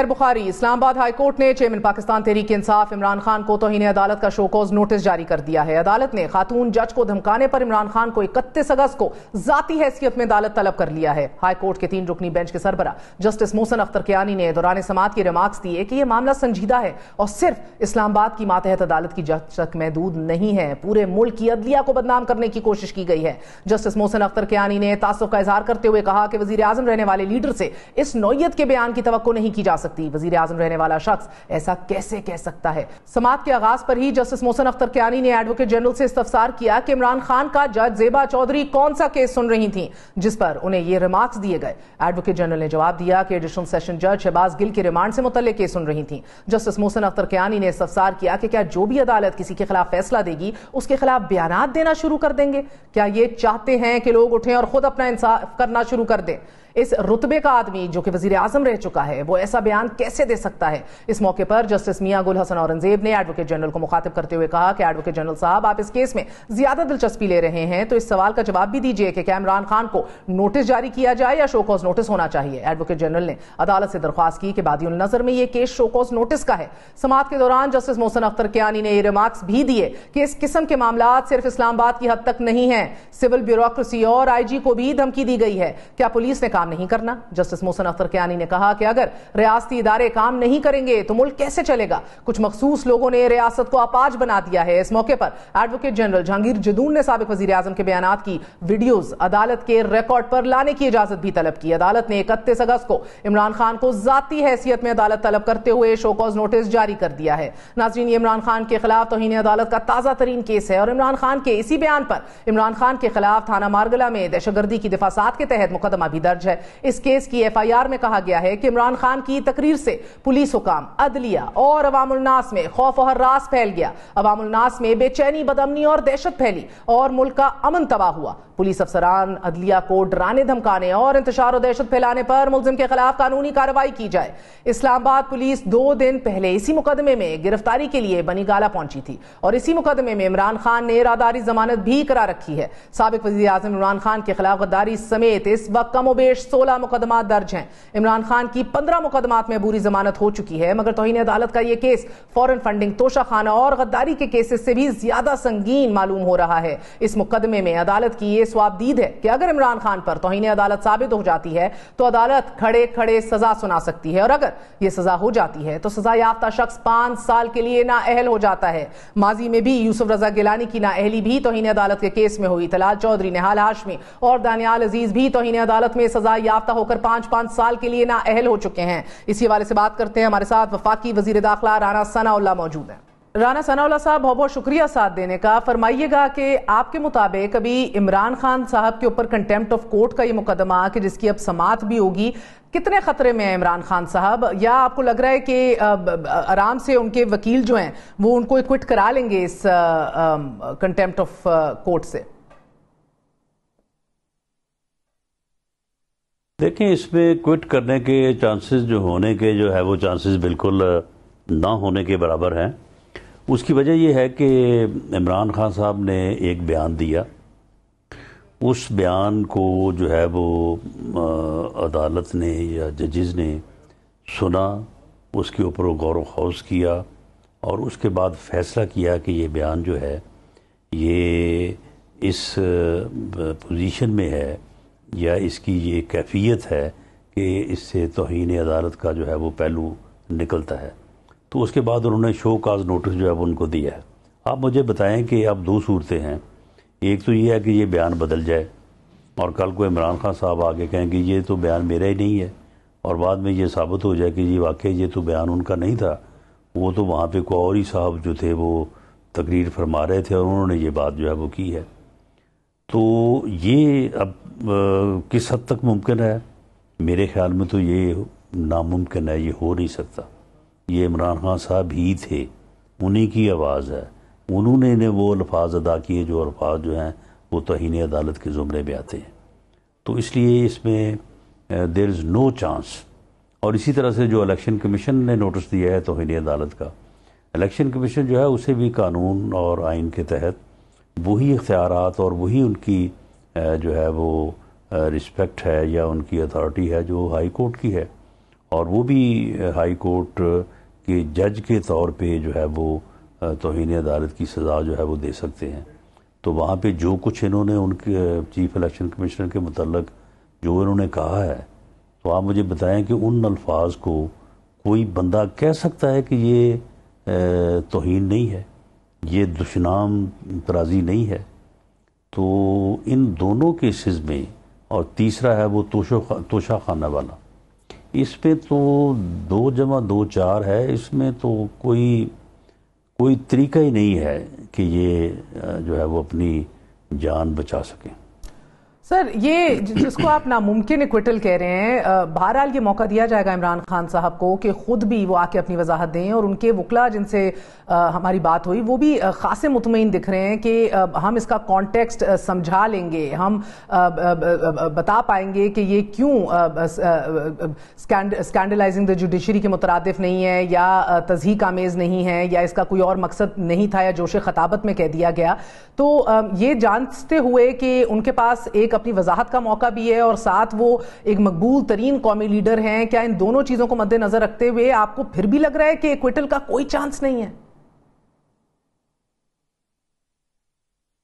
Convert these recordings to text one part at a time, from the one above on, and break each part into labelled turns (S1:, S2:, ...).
S1: بخاری اسلام آباد high court نے chairman Pakistan Tehreek Insaf Imran Khan کو توہین عدالت کا شو کوز نوٹس جاری کر دیا ہے۔ عدالت نے خاتون جج کو دھمکانے پر عمران خان کو 31 اگست کو ذاتی حیثیت میں عدالت طلب کر لیا ہے۔ ہائی کورٹ کے 3 رکنی بینچ کے سربراہ جسٹس محسن اختر کیانی نے دوران سماعت کی ریمارکس دیے کہ یہ معاملہ سنجیدہ ہے اور صرف اسلام آباد کی ماتحت عدالت کی جج تک محدود نہیں ہے، پورے ملک کی عدلیہ کو بدنام کرنے کی کوشش کی گئی ہے۔ جسٹس محسن اختر کیانی نے تعصب کا اظہار کرتے ہوئے کہا کہ وزیر اعظم رہنے والے لیڈر سے اس نوعیت کے بیان کی توقع نہیں کی جا سکتی۔ وزیر اعظم رہنے والا شخص ایسا کیسے کہہ سکتا ہے؟ سماعت کے آغاز پر ہی جسٹس محسن اختر کیانی نے ایڈوکیٹ جنرل سے استفسار کیا کہ عمران خان کا جج زیبا چودھری کون سا کیس سن رہی تھیں جس پر انہیں یہ ریمارکس دیے گئے۔ ایڈوکیٹ جنرل نے جواب دیا کہ ایڈیشنل سیشن جج شہباز گل کے ریمانڈ سے متعلق کیس سن رہی تھیں۔ جسٹس محسن اختر کیانی نے استفسار کیا کہ کیا جو بھی عدالت کسی کے خلاف فیصلہ دے گی اس کے خلاف بیانات دینا شروع کر دیں گے؟ کیا یہ چاہتے ہیں کہ لوگ اٹھیں اور خود اپنا انصاف کرنا شروع کر دیں؟ اس رتبے کا آدمی جو کہ وزیر اعظم رہ چکا ہے وہ ایسا بیان کیسے دے سکتا ہے؟ اس موقع پر جسٹس میاں گل حسن اورنگزیب نے ایڈوکیٹ جنرل کو مخاطب کرتے ہوئے کہا کہ ایڈوکیٹ جنرل صاحب آپ اس کیس میں زیادہ دلچسپی لے رہے ہیں تو اس سوال کا جواب بھی دیجئے کہ کیا عمران خان کو نوٹس جاری کیا جائے یا شو کوز نوٹس ہونا چاہیے۔ ایڈوکیٹ جنرل نے عدالت سے درخواست کی کہ بادی النظر میں یہ کیس شو کوز نوٹس کا ہے۔ سماعت کے دوران جسٹس محسن اختر کیانی نے یہ ریمارکس بھی دیے کہ اس قسم کے معاملات صرف اسلام آباد کی حد تک نہیں ہیں، سول بیوروکریسی اور آئی جی کو بھی دھمکی دی گئی ہے۔ کیا پولیس نے کام نہیں کرنا؟ جسٹس محسن اختر کیانی نے کہا کہ اگر ریاستی ادارے کام نہیں کریں گے تو ملک کیسے چلے گا؟ کچھ مخصوص لوگوں نے ریاست کو اپاج بنا دیا ہے۔ اس موقع پر ایڈوکیٹ جنرل جہانگیر جدون نے سابق وزیر اعظم کے بیانات کی ویڈیوز عدالت کے ریکارڈ پر لانے کی اجازت بھی طلب کی۔ عدالت نے 31 اگست کو عمران خان کو ذاتی حیثیت میں عدالت طلب کرتے ہوئے شو کوز نوٹس جاری کر دیا ہے۔ ناظرین، یہ عمران خان کے خلاف توہین عدالت کا تازہ ترین کیس ہے اور عمران خان کے اسی بیان پر عمران خان کے خلاف تھانہ مارگلہ میں دہشت گردی کی دفعات کے تحت مقدمہ بھی درج ہے۔ اس کیس کی ایف آئی آر میں کہا گیا ہے کہ عمران خان کی تقریر سے پولیس حکام، عدلیہ اور عوام الناس میں خوف و ہراس پھیل گیا۔ عوام الناس میں بے چینی، بدامنی اور دہشت پھیلی اور ملک کا امن تباہ ہوا۔ پولیس افسران عدلیہ کو ڈرانے دھمکانے اور انتشار و دہشت پھیلانے پر ملزم کے خلاف قانونی کارروائی کی جائے۔ اسلام آباد پولیس 2 دن پہلے اسی مقدمے میں گرفتاری کے لیے بنی گالہ پہنچی تھی اور اسی مقدمے میں عمران خان نے اراداری ضمانت بھی کرا رکھی ہے۔ سابق وزیر اعظم عمران خان کے خلاف غداری سمیت اس وقت کم و بیش 16 مقدمات درج ہیں۔ عمران خان کی 15 مقدمات میں عبوری ضمانت ہو چکی ہے، مگر توہین عدالت کا یہ کیس فورن فنڈنگ، توشہ خانہ اور غداری کے کیسز سے بھی زیادہ سنگین معلوم ہو رہا ہے۔ اس مقدمے میں عدالت کی یہ سوابدید ہے کہ اگر عمران خان پر توہین عدالت ثابت ہو جاتی ہے تو عدالت کھڑے کھڑے سزا سنا سکتی ہے، اور اگر یہ سزا ہو جاتی ہے تو سزا یافتہ شخص 5 سال کے لیے نااہل ہو جاتا ہے۔ ماضی میں بھی یوسف رضا گیلانی کی نااہلی بھی توہین عدالت کے کیس میں ہوئی۔ طلال چودھری، نہال ہاشمی اور دانیال عزیز بھی توہین عدالت میں سزا یافتہ ہو کر 5 سال کے لیے نااہل ہو چکے ہیں۔ اسی حوالے سے بات کرتے ہیں، ہمارے ساتھ وفاقی وزیر داخلہ رانا ثناء اللہ موجود ہیں۔ رانا ثناء اللہ صاحب، بہت بہت شکریہ ساتھ دینے کا۔ فرمائیے گا کہ آپ کے مطابق ابھی عمران خان صاحب کے اوپر کنٹیمپٹ آف کورٹ کا یہ مقدمہ کہ جس کی اب سماعت بھی ہوگی، کتنے خطرے میں ہیں عمران خان صاحب؟ یا آپ کو لگ رہا ہے کہ آرام سے ان کے وکیل جو ہیں وہ ان کو ایکوٹ کرا لیں گے اس کنٹیمپٹ آف کورٹ سے؟
S2: دیکھیں، اس میں کوئٹ کرنے کے چانسز جو ہونے کے جو ہے وہ چانسز بالکل نہ ہونے کے برابر ہیں۔ اس کی وجہ یہ ہے کہ عمران خان صاحب نے ایک بیان دیا، اس بیان کو جو ہے وہ عدالت نے یا ججز نے سنا، اس کے اوپر غور و خوض کیا اور اس کے بعد فیصلہ کیا کہ یہ بیان جو ہے یہ اس پوزیشن میں ہے یا اس کی یہ کیفیت ہے کہ اس سے توہین عدالت کا جو ہے وہ پہلو نکلتا ہے۔ تو اس کے بعد انہوں نے شو کاز نوٹس جو ہے وہ ان کو دیا ہے۔ آپ مجھے بتائیں کہ اب 2 صورتیں ہیں، ایک تو یہ ہے کہ یہ بیان بدل جائے اور کل کو عمران خان صاحب آگے کہیں کہ یہ تو بیان میرا ہی نہیں ہے، اور بعد میں یہ ثابت ہو جائے کہ یہ واقعی یہ تو بیان ان کا نہیں تھا، وہ تو وہاں پہ کوئی اور ہی صاحب جو تھے وہ تقریر فرما رہے تھے اور انہوں نے یہ بات جو ہے وہ کی ہے۔ تو یہ اب کس حد تک ممکن ہے؟ میرے خیال میں تو یہ ناممکن ہے، یہ ہو نہیں سکتا۔ یہ عمران خان صاحب ہی تھے، انہی کی آواز ہے، انہوں نے وہ الفاظ ادا کیے جو الفاظ جو ہیں وہ توہین عدالت کے زمرے میں آتے ہیں۔ تو اس لیے اس میں دیر از نو چانس۔ اور اسی طرح سے جو الیکشن کمیشن نے نوٹس دیا ہے توہین عدالت کا، الیکشن کمیشن جو ہے اسے بھی قانون اور آئین کے تحت وہی اختیارات اور وہی ان کی جو ہے وہ رسپیکٹ ہے یا ان کی اتھارٹی ہے جو ہائی کورٹ کی ہے، اور وہ بھی ہائی کورٹ کے جج کے طور پہ جو ہے وہ توہین عدالت کی سزا جو ہے وہ دے سکتے ہیں. تو وہاں پہ جو کچھ انہوں نے ان کے چیف الیکشن کمشنر کے متعلق جو انہوں نے کہا ہے، تو آپ مجھے بتائیں کہ ان الفاظ کو کوئی بندہ کہہ سکتا ہے کہ یہ توہین نہیں ہے، یہ دشنام ترازی نہیں ہے؟ تو ان دونوں کیسز میں، اور تیسرا ہے وہ توشہ خانہ والا، اس پہ تو 2 + 2 = 4 ہے. اس میں تو کوئی طریقہ ہی نہیں ہے کہ یہ جو ہے وہ اپنی جان بچا سکیں.
S1: سر، یہ جس کو آپ ناممکن ایکویٹل کہہ رہے ہیں، بہرحال یہ موقع دیا جائے گا عمران خان صاحب کو کہ خود بھی وہ آ کے اپنی وضاحت دیں، اور ان کے وکلا جن سے ہماری بات ہوئی وہ بھی خاصے مطمئن دکھ رہے ہیں کہ ہم اس کا کانٹیکسٹ سمجھا لیں گے، ہم بتا پائیں گے کہ یہ کیوں اسکینڈلائزنگ دا جوڈیشری کے مترادف نہیں ہے، یا تضحیک آمیز نہیں ہے، یا اس کا کوئی اور مقصد نہیں تھا، یا جوش خطابت میں کہہ دیا گیا. تو یہ جانتے ہوئے کہ ان کے پاس ایک اپنی وضاحت کا موقع بھی ہے، اور ساتھ وہ ایک مقبول ترین قومی لیڈر ہیں، کیا ان دونوں چیزوں کو مد نظر رکھتے ہوئے آپ کو پھر بھی لگ رہا ہے کہ ایکویٹل کا کوئی چانس نہیں ہے؟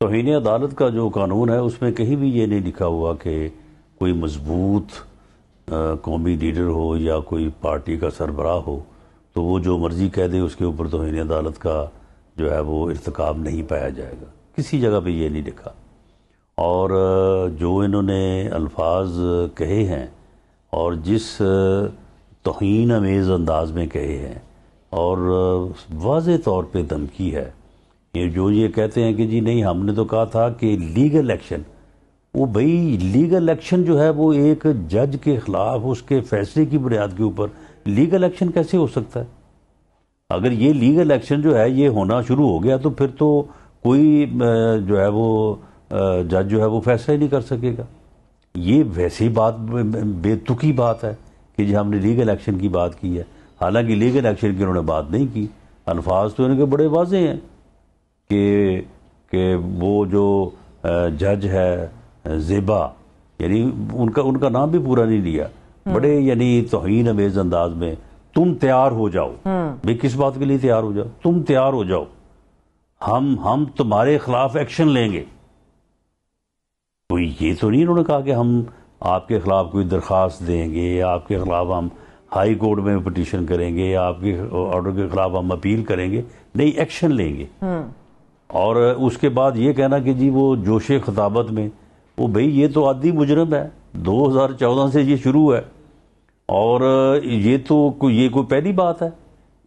S2: توہین عدالت کا جو قانون ہے اس میں کہیں بھی یہ نہیں لکھا ہوا کہ کوئی مضبوط قومی لیڈر ہو یا کوئی پارٹی کا سربراہ ہو تو وہ جو مرضی کہہ دے اس کے اوپر توہین عدالت کا جو ہے وہ ارتکاب نہیں پایا جائے گا. کسی جگہ پہ یہ نہیں لکھا. اور جو انہوں نے الفاظ کہے ہیں اور جس توہین امیز انداز میں کہے ہیں، اور واضح طور پہ دھمکی ہے، یہ کہتے ہیں کہ جی نہیں، ہم نے تو کہا تھا کہ لیگل ایکشن. وہ بھئی لیگل ایکشن جو ہے وہ ایک جج کے خلاف اس کے فیصلے کی بنیاد کے اوپر لیگل ایکشن کیسے ہو سکتا ہے؟ اگر یہ لیگل ایکشن جو ہے یہ ہونا شروع ہو گیا تو پھر تو کوئی جو ہے وہ جج جو ہے وہ فیصلہ ہی نہیں کر سکے گا. یہ ویسی بات بے تکی بات ہے کہ جی ہم نے لیگل ایکشن کی بات کی ہے، حالانکہ لیگل ایکشن کی انہوں نے بات نہیں کی. الفاظ تو ان کے بڑے واضح ہیں کہ وہ جو جج ہے زیبا، یعنی ان کا نام بھی پورا نہیں لیا، بڑے یعنی توہین امیز انداز میں، تم تیار ہو جاؤ. بھئی کس بات کے لیے تیار ہو جاؤ؟ تم تیار ہو جاؤ، ہم تمہارے خلاف ایکشن لیں گے. کوئی یہ تو نہیں انہوں نے کہا کہ ہم آپ کے خلاف کوئی درخواست دیں گے، یا آپ کے خلاف ہم ہائی کورٹ میں پٹیشن کریں گے، یا آپ کے آرڈر کے خلاف ہم اپیل کریں گے. نہیں، ایکشن لیں گے. اور اس کے بعد یہ کہنا کہ جی وہ جوش خطابت میں، وہ بھئی یہ تو عادی مجرم ہے، 2014 سے یہ شروع ہے، اور یہ کوئی پہلی بات ہے.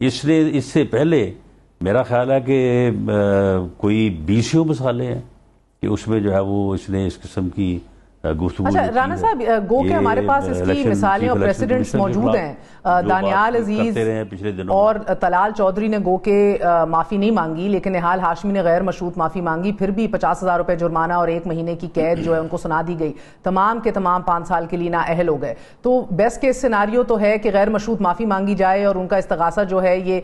S2: اس سے پہلے میرا خیال ہے کہ کوئی 20 مثالیں ہیں کہ اس میں جو ہے وہ اس نے اس قسم کی گفتگو.
S1: اچھا رانا صاحب، گو کہ ہمارے پاس اس کی مثالیں اور پریسیڈنٹس موجود ہیں. دانیال عزیز اور طلال چودھری نے گو کہ معافی نہیں مانگی، لیکن نہال ہاشمی نے غیر مشروط معافی مانگی، پھر بھی 50,000 روپے جرمانہ اور 1 مہینے کی قید جو ہے ان کو سنا دی گئی. تمام کے تمام 5 سال کے لیے نااہل ہو گئے. تو بیسٹ کیس سیناریو تو ہے کہ غیر مشروط معافی مانگی جائے اور ان کا استغاثہ جو ہے یہ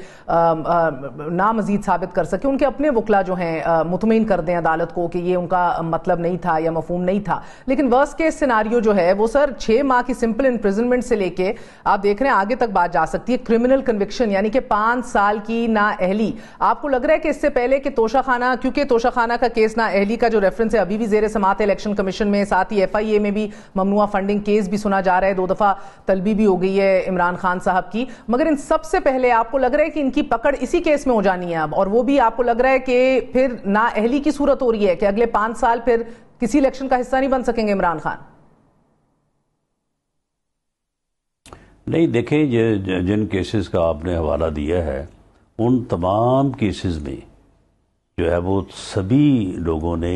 S1: نامزید ثابت کر سکے، ان کے اپنے وکلا جو ہیں مطمئن کر دیں عدالت کو کہ یہ ان کا مطلب نہیں تھا یا مفہوم نہیں تھا. لیکن ورسٹ کیس سیناریو جو ہے وہ سر 6 ماہ کی سمپل امپریزنمنٹ سے لے کے آپ دیکھ رہے ہیں آگے تک بات جا سکتی ہے کرمنل کنوکشن، یعنی کہ 5 سال کی نااہلی. آپ کو لگ رہا ہے کہ اس سے پہلے کہ توشہ خانہ، کیونکہ توشہ خانہ کا کیس نااہلی کا جو ریفرنس ہے ابھی بھی زیر سماعت ہے الیکشن کمیشن میں، ساتھ ہی FIA میں بھی ممنوعہ فنڈنگ کیس بھی سنا جا رہا ہے، 2 دفعہ طلبی بھی ہو گئی ہے عمران خان صاحب کی، مگر ان سب سے پہلے آپ کو لگ رہا ہے کہ ان کی پکڑ اسی کیس میں ہو جانی ہے اب، اور وہ بھی آپ کو لگ رہا ہے کہ پھر نااہلی کی صورت ہو رہی ہے کہ اگلے 5 سال پھر کسی الیکشن کا حصہ نہیں بن سکیں گے عمران خان؟
S2: نہیں، دیکھیں جن کیسز کا آپ نے حوالہ دیا ہے ان تمام کیسز میں جو ہے وہ سبھی لوگوں نے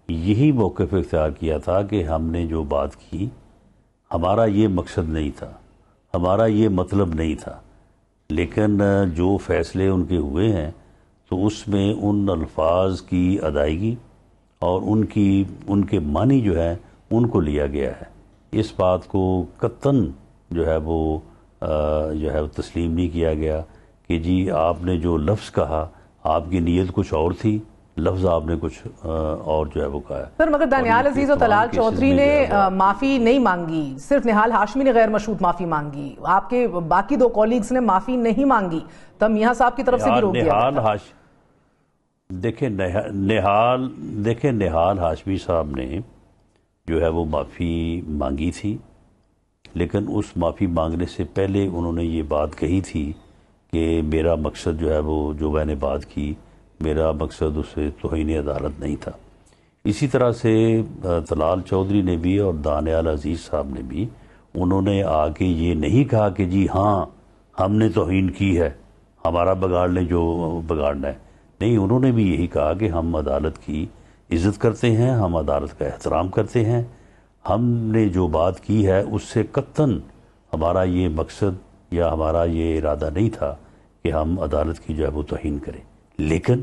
S2: یہی موقف اختیار کیا تھا کہ ہم نے جو بات کی ہمارا یہ مقصد نہیں تھا، ہمارا یہ مطلب نہیں تھا، لیکن جو فیصلے ان کے ہوئے ہیں تو اس میں ان الفاظ کی ادائیگی اور ان کے معنی جو ہے ان کو لیا گیا ہے. اس بات کو قطعاً جو ہے وہ تسلیم نہیں کیا گیا کہ جی آپ نے جو لفظ کہا آپ کی نیت کچھ اور تھی لفظ آپ نے کچھ اور جو ہے وہ کہا ہے
S1: سر مگر دانیال عزیز اور طلال چودھری نے معافی نہیں مانگی، صرف نہال ہاشمی نے غیر مشروط معافی مانگی، آپ کے باقی دو کولیگز نے معافی نہیں مانگی، تب میاں صاحب کی طرف سے بھی روک دیا گیا۔
S2: دیکھیں نہال ہاشمی صاحب نے جو ہے وہ معافی مانگی تھی، لیکن اس معافی مانگنے سے پہلے انہوں نے یہ بات کہی تھی کہ میرا مقصد جو ہے وہ جو میں نے بات کی، میرا مقصد اسے توہین عدالت نہیں تھا۔ اسی طرح سے طلال چودھری نے بھی اور دانیال عزیز صاحب نے بھی انہوں نے آ کے یہ نہیں کہا کہ جی ہاں ہم نے توہین کی ہے، ہمارا بگاڑ لیں جو بگاڑنا ہے، نہیں، انہوں نے بھی یہی کہا کہ ہم عدالت کی عزت کرتے ہیں، ہم عدالت کا احترام کرتے ہیں، ہم نے جو بات کی ہے اس سے قطعاً ہمارا یہ مقصد یا ہمارا یہ ارادہ نہیں تھا کہ ہم عدالت کی جو ہے وہ توہین کریں، لیکن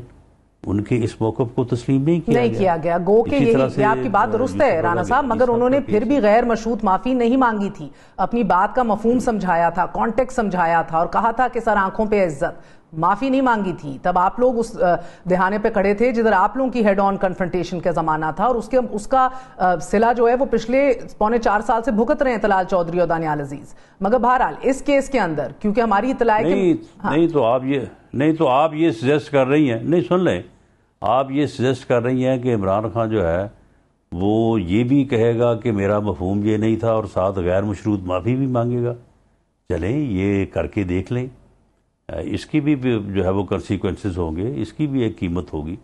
S2: ان کے اس موقف کو تسلیم نہیں کیا گیا۔
S1: گو کہ یہی آپ کی بات درست ہے رانا صاحب، مگر انہوں نے پھر بھی غیر مشروط معافی نہیں مانگی تھی، اپنی بات کا مفہوم سمجھایا تھا، کانٹیکس سمجھایا تھا اور کہا تھا کہ سر آنکھوں پہ عزت، معافی نہیں مانگی تھی۔ تب آپ لوگ اس دہانے پہ کھڑے تھے جدھر آپ لوگوں کی ہیڈ آن کنفرنٹیشن کا زمانہ تھا، اور اس کا صلہ جو ہے وہ پچھلے 4.25 سال سے بھگت رہے ہیں طلال چودھری اور دانیال عزیز۔ مگر بہرحال اس کیس کے اندر کیونکہ ہماری اطلاع
S2: نہیں تو آپ یہ سجیسٹ کر رہی ہیں، نہیں سن لیں، آپ یہ سجیسٹ کر رہی ہیں کہ عمران خان جو ہے وہ یہ بھی کہے گا کہ میرا مفہوم یہ نہیں تھا اور ساتھ غیر مشروط معافی بھی مانگے گا۔ چلیں یہ کر کے دیکھ لیں، اس کی بھی جو ہے وہ کنسیکوینسز ہوں گے، اس کی بھی ایک قیمت ہوگی۔